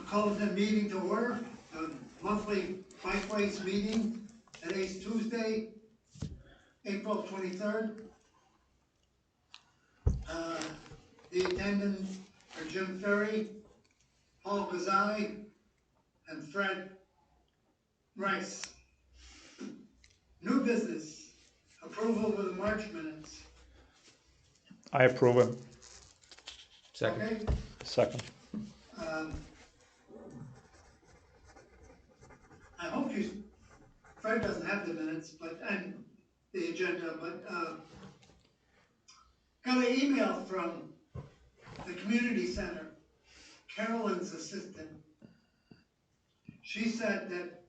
Call the meeting to order, the monthly Bikeways meeting. Today's Tuesday, April 23rd. The attendants are Jim Ferry, Paul Gazai, and Fred Rice. New business, approval of the March minutes. I approve it. Second. Okay? Second. I hope Fred doesn't have the minutes, and the agenda, but got an email from the community center, Carolyn's assistant. She said that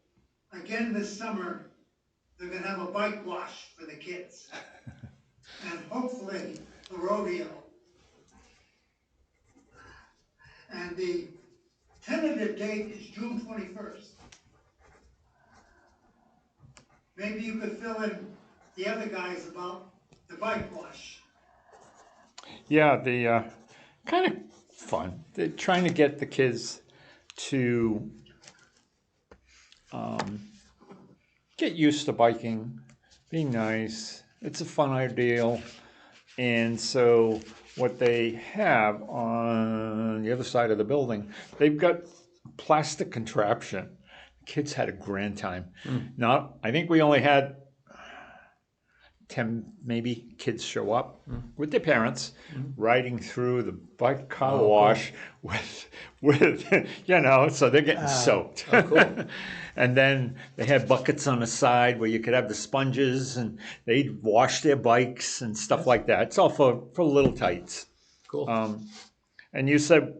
again this summer, they're gonna have a bike wash for the kids. And hopefully a rodeo. And the tentative date is June 21st. Maybe you could fill in the other guys about the bike wash. Yeah, the kind of fun. They're trying to get the kids to get used to biking, be nice. It's a fun ideal. And so what they have on the other side of the building, they've got plastic contraption. Kids had a grand time. Now, I think we only had 10 maybe kids show up with their parents riding through the bike car wash with you know, so they're getting soaked. Oh, cool. And then they had buckets on the side where you could have the sponges and they'd wash their bikes and stuff like that. It's all for little tights. Cool. And you said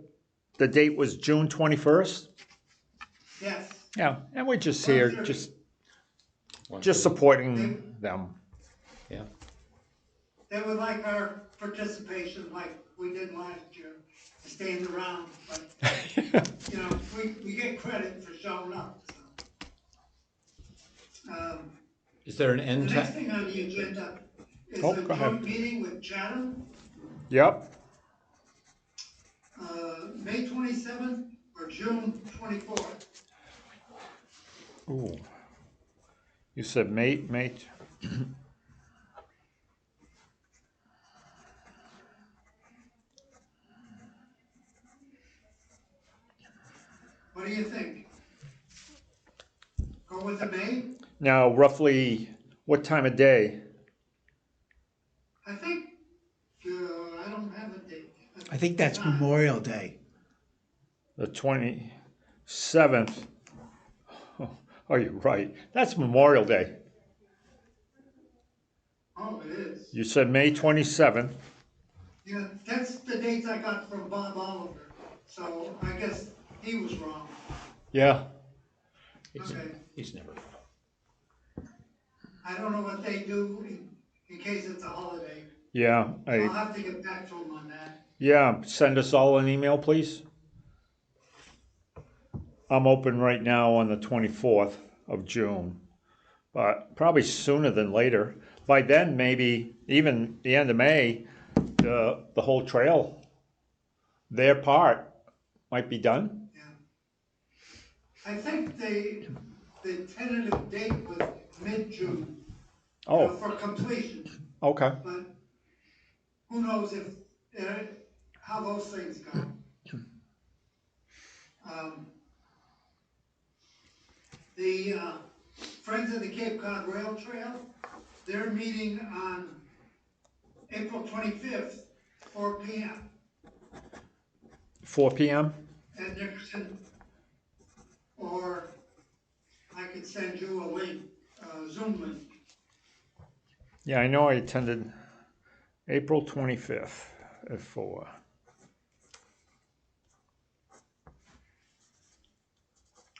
the date was June 21st? Yes. Yeah, and we're just here, 1:30. just supporting them. Yeah. They would like our participation like we did last year, to stand around, but, you know, we get credit for showing up, so. Is there an The end next time? thing on the agenda is Oh, a go ahead. joint meeting with Chatham, Yep. May 27th or June 24th. Ooh. You said May. What do you think? Go with the May? Now, roughly what time of day? I think, I don't have a date. I think that's Memorial Day. The 27th. Oh, you're right. That's Memorial Day. Oh, it is. You said May 27th. Yeah, that's the dates I got from Bob Oliver, so I guess he was wrong. Yeah. Okay. He's never. I don't know what they do in case it's a holiday. Yeah. I'll have to get back to him on that. Yeah. Send us all an email, please. I'm open right now on the 24th of June, but probably sooner than later. By then, maybe even the end of May, the whole trail, their part might be done. Yeah. I think the tentative date was mid-June. Oh, For completion, okay. but who knows how those things go. The Friends of the Cape Cod Rail Trail, they're meeting on April 25th, 4 p.m. 4 p.m. at Nickerson, or I could send you a link, Zoom link. Yeah, I know I attended April 25th at 4.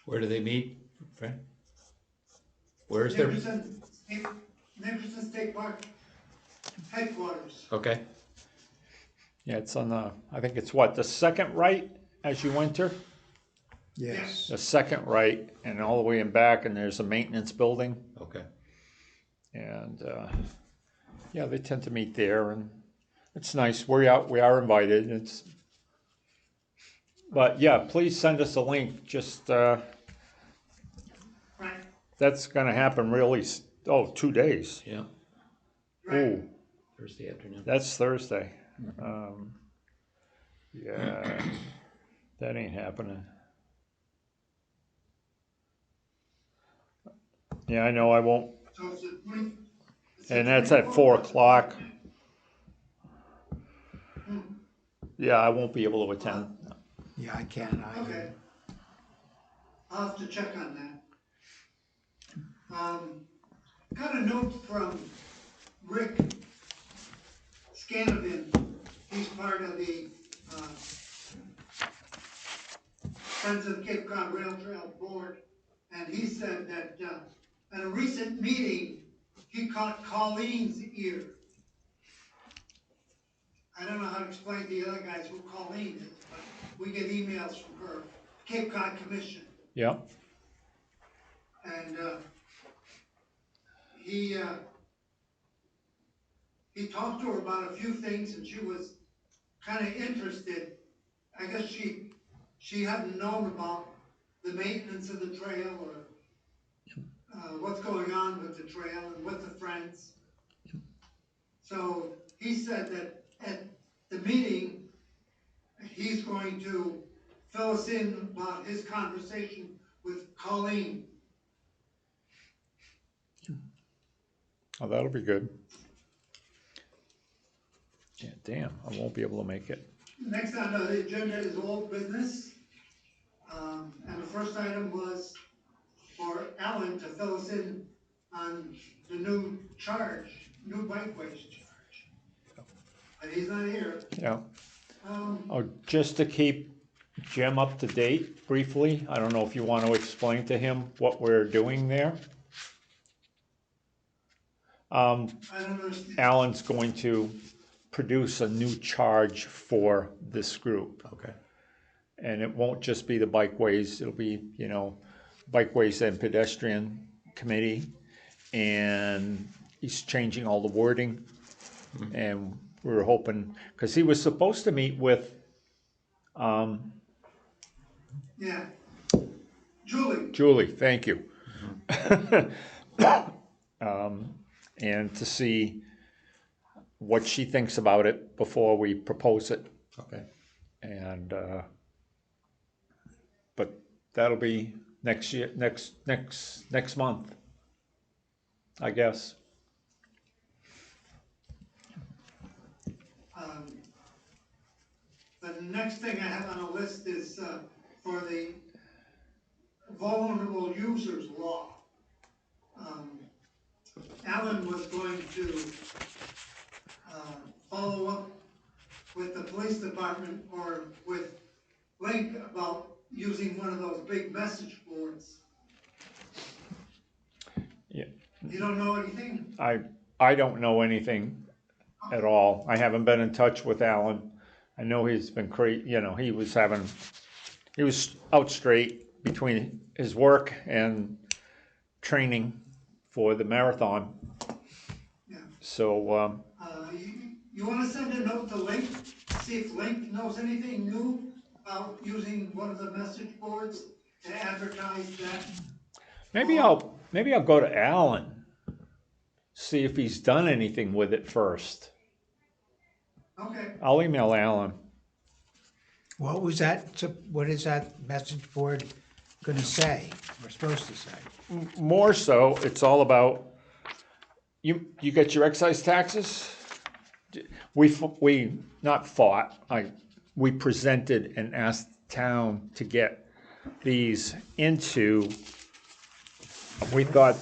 Where do they meet, Fran? Where is their? Nickerson State Park headquarters. Okay. Yeah, it's on the, I think it's what, the second right as you enter? Yes. The second right and all the way in back, and there's a maintenance building. Okay. And yeah, they tend to meet there, and it's nice. We are invited. But yeah, please send us a link, just, Right, that's gonna happen really, 2 days. Yeah, right. Ooh, Thursday afternoon. that's Thursday. Yeah, that ain't happening. Yeah, I know I won't, So it's the 20. it's the and that's at 4 o'clock. Hmm, Yeah, I won't be able to attend. Yeah, I can't either. Okay. I'll have to check on that. Got a note from Rick Scanovan. He's part of the, Friends of Cape Cod Rail Trail Board, and he said that, at a recent meeting, he caught Colleen's ear. I don't know how to explain to the other guys who Colleen is, but we get emails from her, Cape Cod Commission. Yeah, And, he talked to her about a few things and she was kinda interested. I guess she hadn't known about the maintenance of the trail or, what's going on with the trail and with the friends. So he said that at the meeting, he's going to fill us in about his conversation with Colleen. oh, that'll be good. Yeah, damn, I won't be able to make it. Next on the agenda is old business. And the first item was for Alan to fill us in on the new bikeways charge. But he's not here. Yeah. Um, Oh, just to keep Jim up to date briefly, I don't know if you want to explain to him what we're doing there. I don't understand. Alan's going to produce a new charge for this group. Okay. And it won't just be the bikeways, it'll be, bikeways and pedestrian committee. And he's changing all the wording. And we were hoping, because he was supposed to meet with, Yeah. Julie, Julie, thank you. And to see what she thinks about it before we propose it. Okay. And, but that'll be next year, next month, I guess. the next thing I have on the list is, for the vulnerable users law. Alan was going to, follow up with the police department or with Link about using one of those big message boards. Yeah. You don't know anything? I don't know anything at all. I haven't been in touch with Alan. I know he's been he was out straight between his work and training for the marathon. Yeah. So, You wanna send a note to Link, see if Link knows anything new about using one of the message boards to advertise that? maybe I'll go to Alan, see if he's done anything with it first. Okay, I'll email Alan. What was that, what is that message board gonna say, or supposed to say? More so, it's all about, you get your excise taxes? We not fought, we presented and asked the town to get these into, we thought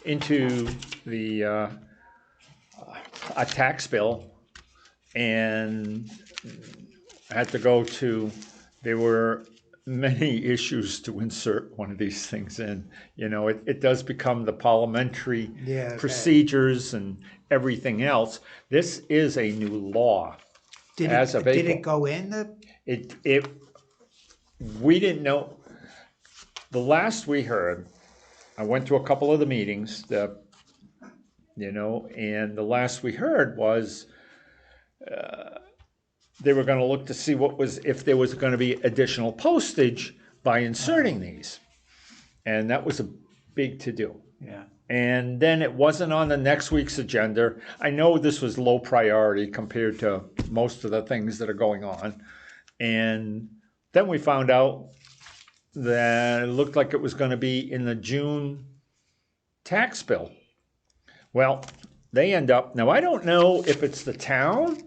into the, a tax bill, and had to go to, there were many issues to insert one of these things in. It does become the parliamentary Yeah, okay. procedures and everything else. This is a new law. As of Did April. it go in the, We didn't know. The last we heard, I went to a couple of the meetings, and the last we heard was they were gonna look to see if there was gonna be additional postage by inserting these. And that was a big to-do. Yeah. And then it wasn't on the next week's agenda. I know this was low priority compared to most of the things that are going on. And then we found out that it looked like it was going to be in the June tax bill. Well, they end up, now I don't know if it's the town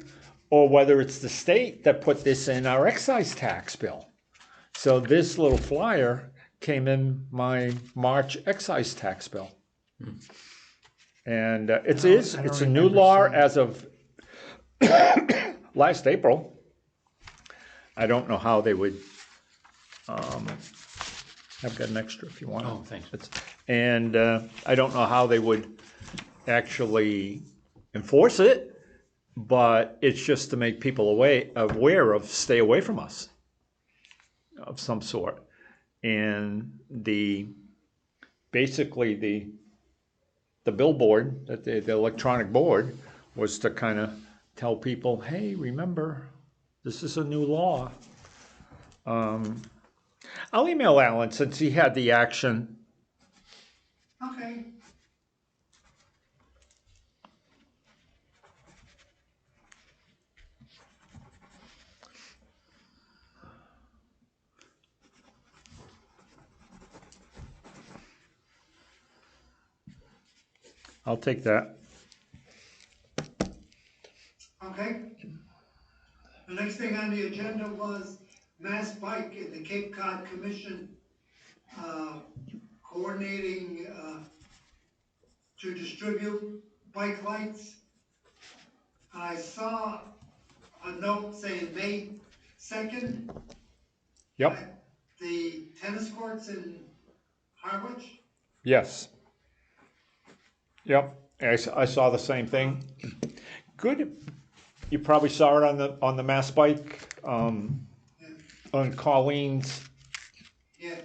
or whether it's the state that put this in our excise tax bill. So this little flyer came in my March excise tax bill. And it's a new law as of last April. I don't know how they would, I've got an extra if you want. Oh, thanks. And I don't know how they would actually enforce it, but it's just to make people aware of stay away from us of some sort. And basically the billboard, that the electronic board, was to kind of tell people, hey, remember, this is a new law. I'll email Alan since he had the action. Okay. I'll take that. Okay. The next thing on the agenda was Mass Bike and the Cape Cod Commission coordinating to distribute bike lights. I saw a note saying May 2nd. Yep. At the tennis courts in Harwich. Yes. Yep. I saw the same thing. Good. You probably saw it on the Mass Bike, on Colleen's. Yeah.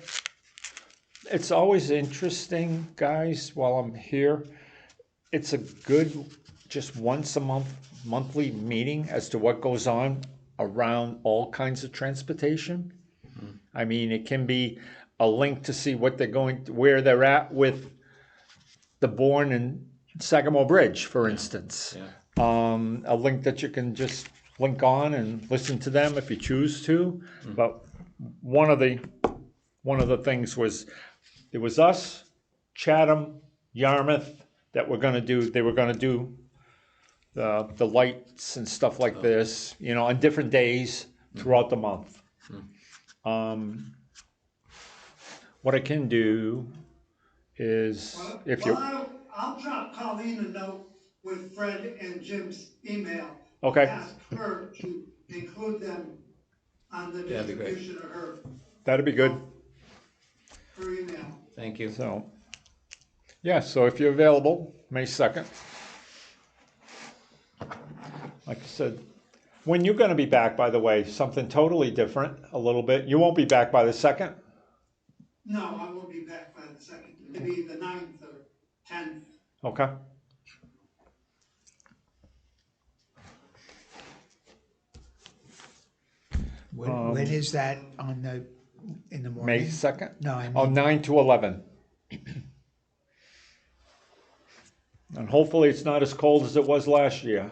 It's always interesting, guys, while I'm here. It's a good, just once a month, monthly meeting as to what goes on around all kinds of transportation. I mean, it can be a link to see what they're where they're at with the Bourne and Sagamore Bridge, for instance. Yeah. A link that you can just link on and listen to them if you choose to. But one of the things was, it was us, Chatham, Yarmouth that were going to do. They were going to do the lights and stuff like this, on different days throughout the month. What I can do is, I'll drop Colleen a note with Fred and Jim's email. Okay. Ask her to include them on the That'd be great. distribution of that'd be good. her email. Thank you. So, yeah, so if you're available, May 2nd. Like I said, when you're going to be back, by the way, something totally different, a little bit. You won't be back by the 2nd? No, I won't be back by the 2nd. Maybe the 9th or 10th. Okay. When is that in the morning? May 2nd? No, I Oh, mean, 9 to 11. And hopefully it's not as cold as it was last year.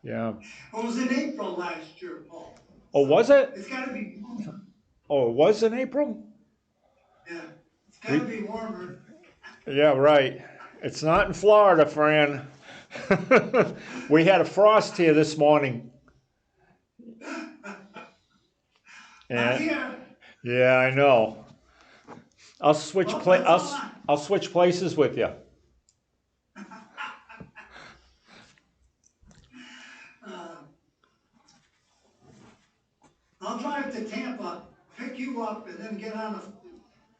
Yeah. It was in April last year, Paul. Oh, was it? It's gotta be warmer. Oh, it was in April? Yeah, it's gotta be warmer. Yeah, right. It's not in Florida, Fran. We had a frost here this morning. Not here. Yeah, I know. I'll switch Well, that's all right. I'll switch places with you. I'll drive to Tampa, pick you up, and then get on a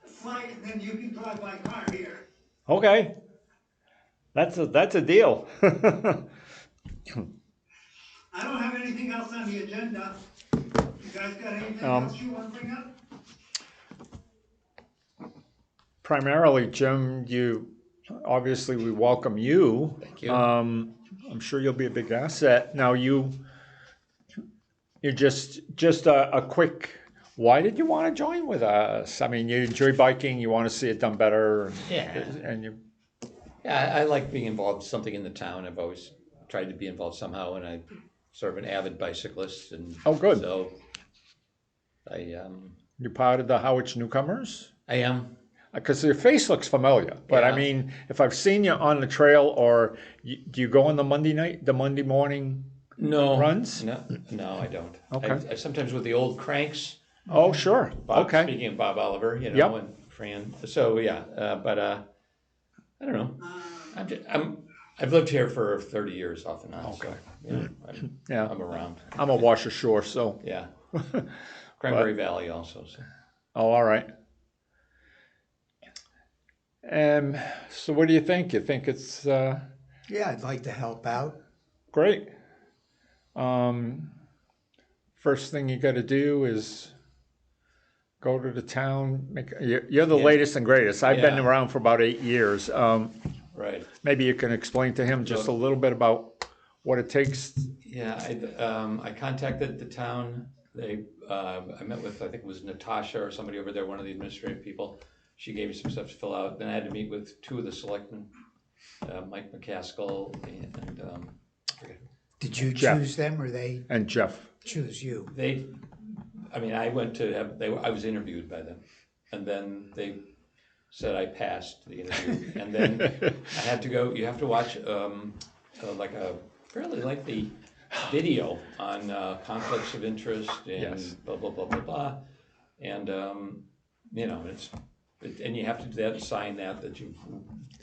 flight, and then you can drive by car here. Okay. That's a deal. I don't have anything else on the agenda. You guys got anything else you want to bring up? Primarily, Jim, obviously we welcome you. Thank you. I'm sure you'll be a big asset. Now you're just a quick. Why did you want to join with us? I mean, you enjoy biking. You want to see it done better. Yeah. And you. Yeah, I like being involved in something in the town. I've always tried to be involved somehow, and I'm sort of an avid bicyclist. And Oh, good. So You're part of the Harwich newcomers. I am. Because your face looks familiar, but I Yeah. mean, if I've seen you on the trail, or do you go on the Monday morning No runs? No, I don't. Okay. I sometimes with the old cranks. Oh, sure. Bob, Okay. Speaking of Bob Oliver, Yep. and Fran. So yeah, but I don't know. I've lived here for 30 years off and on. Okay. So, Yeah. I'm around. I'm a washer shore, so. Yeah. Cranberry Valley also. So. Oh, all right. So what do you think? You think it's Yeah, I'd like to help out. great? First thing you got to do is go to the town. You're the Yeah. latest and greatest. I've been Yeah. around for about 8 years. Right. Maybe you can explain to him just a little bit about what it takes. Yeah, I contacted the town. I met with, I think it was Natasha or somebody over there, one of the administrative people. She gave me some stuff to fill out. Then I had to meet with 2 of the selectmen, Mike McCaskill and I forget. Did you Jeff. choose them or they And Jeff. choose you? I went to I was interviewed by them, and then they said I passed the interview, and then I had to go. You have to watch like a fairly lengthy video on conflicts of interest and Yes. blah blah blah blah blah, and and you have to do that, sign that you've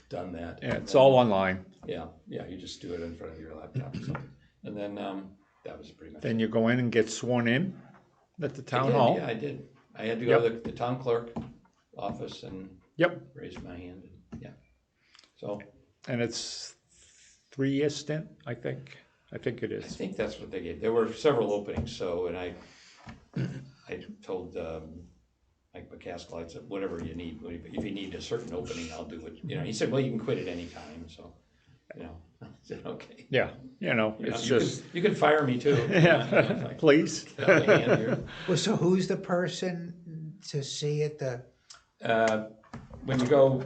done that. Yeah, it's all online. Yeah, you just do it in front of your laptop or something, and then that was pretty much. Then you go in and get sworn in at the I town did, hall. Yeah, I did. I had to go to the town clerk office and Yep. raise my hand. And, yeah. So And it's 3-year stint, I think. I think it I is. think that's what they gave. There were several openings. So, and I told Mike McCaskill, I said, whatever you need. If you need a certain opening, I'll do it. He said, well, you can quit at any time. So, I said, okay. Yeah, it's You just, you can fire me too. yeah, please. Get out my hand here. Well, so who's the person to see at the, When you go,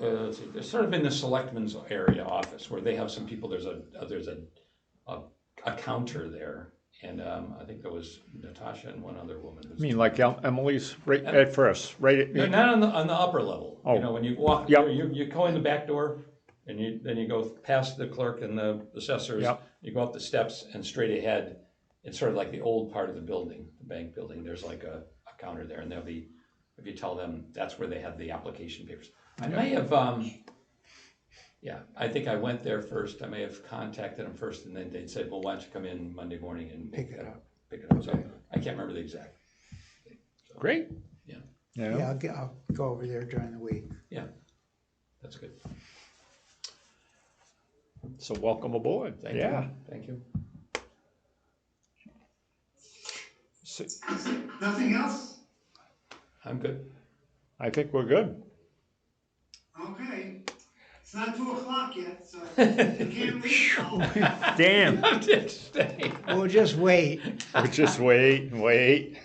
they're sort of in the selectmen's area office where they have some people. There's a counter there, and I think there was Natasha and one other woman. I mean, like Emily's right at first, right at No, not on the upper level. Oh. When you walk, Yep. you go in the back door, and then you go past the clerk and the assessors. Yep. You go up the steps and straight ahead. It's sort of like the old part of the building, the bank building. There's like a counter there, and there'll be, if you tell them, that's where they have the application papers. I may have, I think I went there first. I may have contacted them first, and then they said, well, why don't you come in Monday morning and pick it up? So I can't remember the exact. So, Great. Yeah. Yeah. Yeah, I'll go over there during the week. Yeah, that's good. So welcome aboard. Thank Yeah. you. Thank you. So Nothing else? I'm good. I think we're good. Okay. It's not 2:00 yet, so you can't leave. Damn. I'm just staying. We'll just wait. We'll just wait and wait.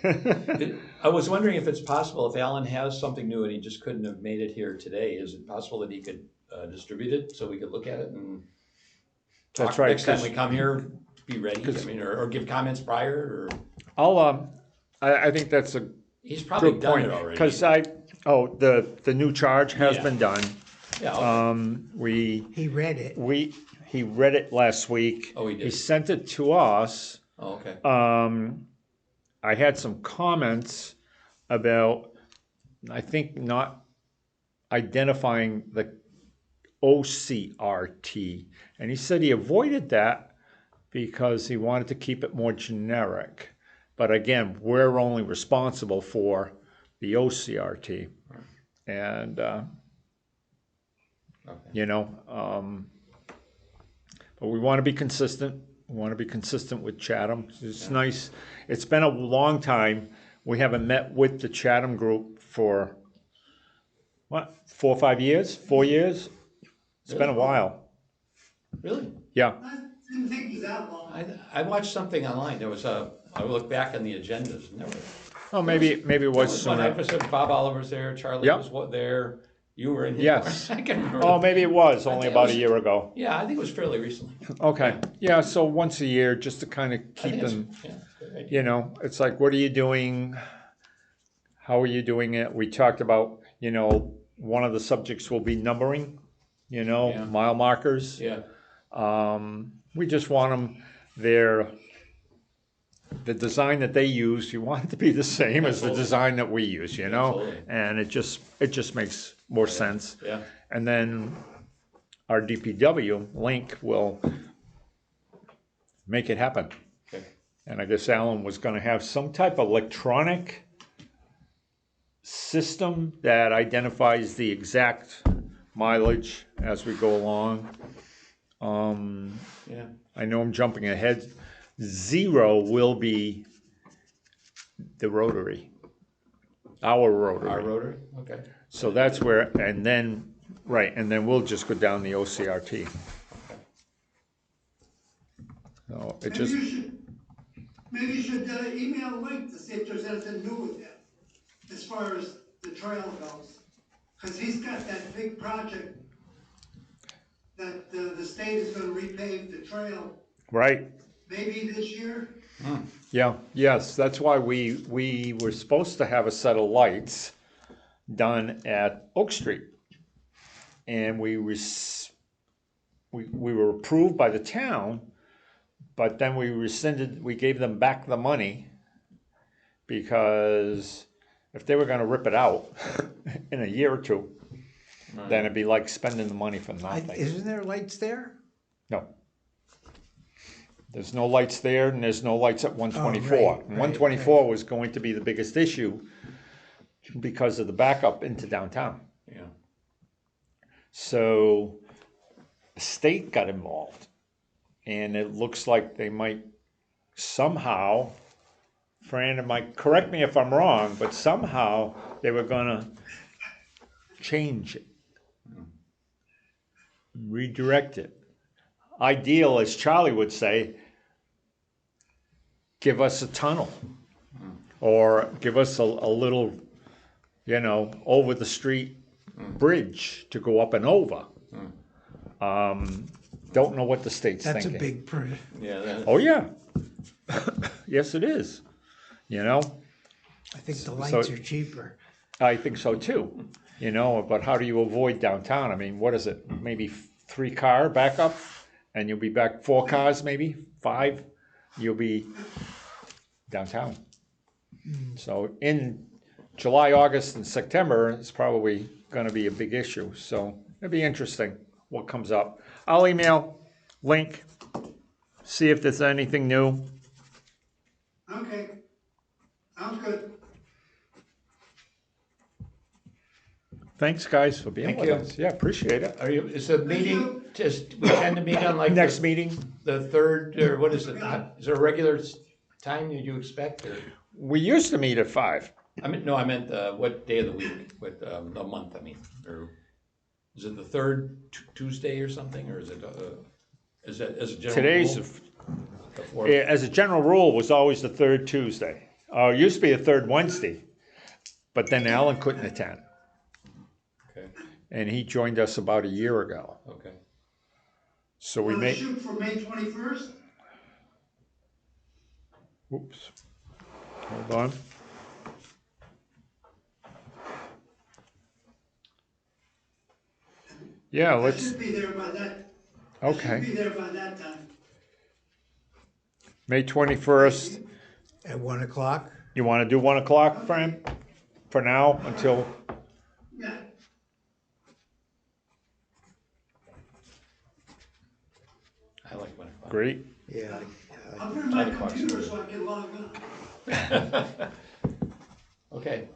I was wondering if it's possible, if Alan has something new and he just couldn't have made it here today, is it possible that he could distribute it so we could look at it and talk That's right, next time 'cause- we come here, be ready? I mean, or give comments prior, or I think that's a he's probably good done point. it already. Because the new charge has Yeah. been done. Yeah, okay. He read it. He read it last week. Oh, he did. He sent it to us. Oh, okay. I had some comments about, I think, not identifying the OCRT. And he said he avoided that because he wanted to keep it more generic. But again, we're only responsible for the OCRT. And, Okay. but we want to be consistent. We want to be consistent with Chatham. It's nice. It's been a long time. We haven't met with the Chatham group for, 4 or 5 years? 4 years? It's been a while. Really? Yeah, I didn't think it was that long. I watched something online, there was I looked back on the agendas, and there was. oh, maybe it There was was one sooner. episode, Bob Oliver's there, Charlie Yep. was there, you were in here. Yes. I can't remember. Oh, maybe it was I only think it about was- a year ago. Yeah, I think it was fairly recently. Okay, yeah, so once a year, just to kind of I keep think it's- them, yeah, good idea. you know, it's like, what are you doing? How are you doing it? We talked about, you know, one of the subjects will be numbering, you know, Yeah. mile markers. Yeah, We just want them, the design that they use, you want it to be the same as the Absolutely. design that we use, you know? Absolutely. And it just makes more sense. yeah, And then our DPW link will make it happen. okay, And I guess Alan was gonna have some type of electronic system that identifies the exact mileage as we go along. yeah, I know I'm jumping ahead. 0 will be the rotary, our rotary. our rotary, okay. So that's where, and then, right, and then we'll just go down the OCRT. So it just, Maybe you should email Link to see if there's anything new with him, as far as the trail goes. Cause he's got that big project that the state is gonna repave the trail, right, maybe this year. yeah, yes, that's why we were supposed to have a set of lights done at Oak Street. And we were approved by the town, but then we gave them back the money because if they were gonna rip it out in a year or two, then it'd be like spending the money for nothing. Isn't there lights there? No. There's no lights there and there's no lights at 124. Oh, right, 124 was going to be the biggest issue because of the backup into downtown. Yeah, So the state got involved and it looks like they might somehow, Fran, might correct me if I'm wrong, but somehow they were gonna change it. Redirect it. Ideal, as Charlie would say, give us a tunnel. Or give us a little, you know, over the street bridge to go up and over. Don't know what the state's That's a thinking. big, yeah, that, Oh, yeah. Yes, it is. You know, I think the lights So- are cheaper. I think so too. You know, but how do you avoid downtown? I mean, what is it? Maybe 3-car backup and you'll be back 4 cars, maybe 5. You'll be downtown. So in July, August, and September, it's probably going to be a big issue. So it'll be interesting what comes up. I'll email Link, see if there's anything new. Okay, sounds good. Thanks, guys, for being Thank with you. us. Yeah, appreciate it. are you, is the meeting, just, we tend to meet on like Next the, meeting, the third, or what is it? Is there a regular time that you expect, or? we used to meet at 5. I mean, no, I meant, what day of the week, what, the month, I mean, or is it the third Tuesday or something, or is it as a general Today's, rule? The fourth? as a general rule, was always the 3rd Tuesday. It used to be the 3rd Wednesday, but then Alan couldn't attend. Okay, And he joined us about a year ago. okay. So we Wanna made, shoot for May 21st? oops, hold on. Yeah, I let's, should be there by that. I okay. should be there by that time. May 21st, At 1 o'clock? you want to do 1 o'clock, Fran? For now, until, Yeah, I like 1 o'clock. great. Yeah. I'll bring my 10 o'clock's computer good. so I can log on. Okay,